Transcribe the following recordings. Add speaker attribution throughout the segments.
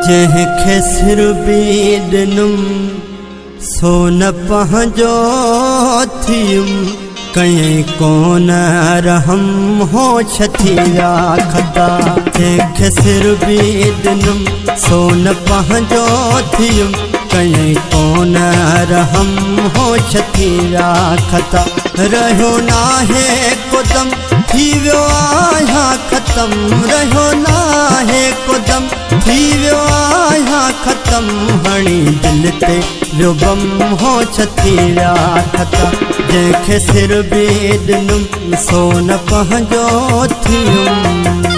Speaker 1: जंहिंखे सिर बि ॾिनुम सो न पंहिंजो थियुमि कहीं कोन रहम हो छथी राखता। जंहिंखे सिर बि ॾिनुम सो न पंहिंजो थियुमि कहीं कोन रहम हो छथी राखता। रहियो नाहे कुदम थी वियो आहियां ख़त्म, रहियो नाहे कुदम थी वियो आहियां ख़त्म। हणी दिल ते वियो बम हो छथी राखता। जंहिंखे सिर बि ॾिनुम सो न पंहिंजो थियुमि।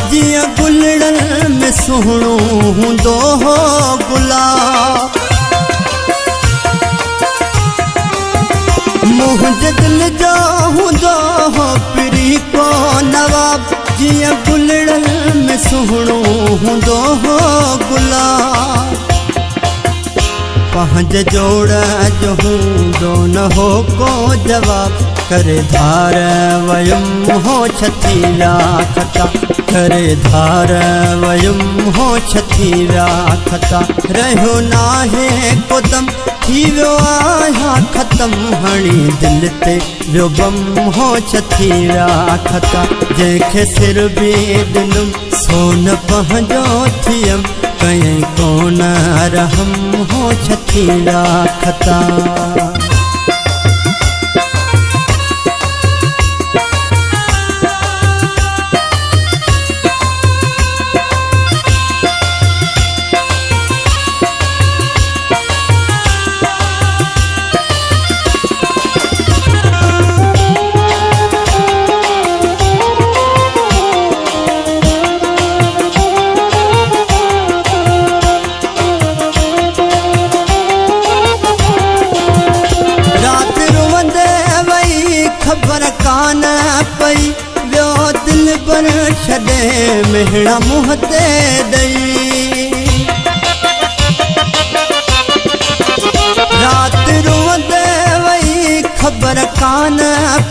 Speaker 1: जिया गुलड़न में सुहणो हूंदो हो गुलाब, मुंहिंजे दिल जो हूंदो हो पिरी को नवाब। जिया गुलड़न में सुहणो हूंदो हो गुलाब, पंहिंजे जोड़ जो हूंदो न हो को जवाब। करे धार वयुम हो छथी राखता, करे धार वयुम हो छथी राखता। रहियो नाहे कुदम थी वियो आहियां ख़त्म। हणी दिल ते वियो बम हो छथी राखता। जंहिंखे सिर बि ॾिनुम सो न पंहिंजो थियुमि कहीं कोन रहम हो छथी राखता। खबर कान पई वियो दिल पर छॾे मेहणा मुंह ते ॾेई। राति रोंदे वई खबर कान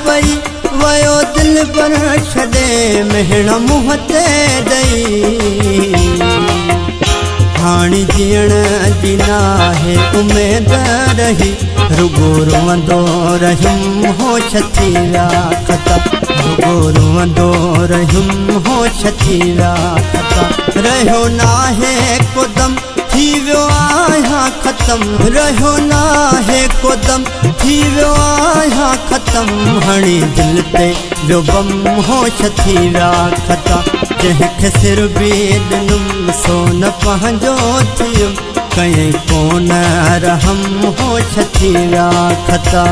Speaker 1: पई वियो दिल पर छॾे मेहणा मुंह ते ॾेई। हाणे जीअण जी नाहे उमेद रही रुगो रोंदो रहियुमि हो छथी राखता। रुगो रोंदो रहियुमि हो छथी राखता। रहियो नाहे कुदम थी वियो आहियां ख़त्म, रहियो नाहे कुदम थी वियो आहियां ख़त्म। हणी दिल ते वियो बम हो छथी राखता। जंहिंखे सिर बि ॾिनुम सो न पंहिंजो थियुमि कहीं कोन रहम हो छथी राखता।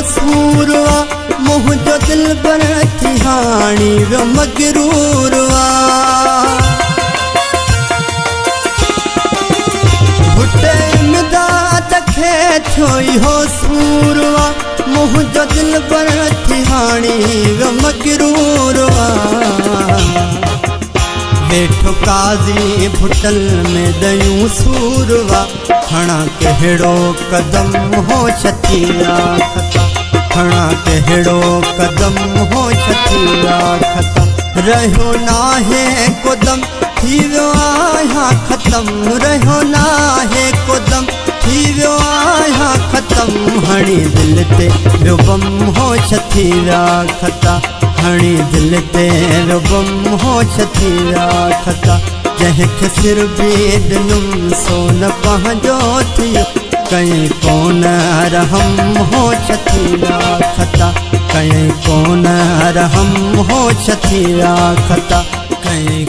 Speaker 1: सूरवा मुंहिंजो दिल पर थी हाणी वियो मगरूरवा। भुटे इमदाद खे थियो इहो सूरवा मुंहिंजो दिल पर थी हाणी वियो मगरूरवा। वेठो काज़ी भुटल में ॾयूं सूरवा खणा कहिड़ो कदम हो छथी राखता। खणा कहिड़ो कदम हो छथी राखता। रहियो नाहे कुदम थी वियो आहियां ख़त्म, रहियो नाहे कुदम थी वियो आहियां ख़त्म। रहम हणी दिल ते रुबम हो छथी विया खता हणी दिल ते रुबम हो छथी विया खता जंहिंखे सिर बि ॾिनुम सोन पंहिंजो थियो कहीं कोन रहम हो छथी विया खता कहीं कोन रहम हो छथी विया खता कहीं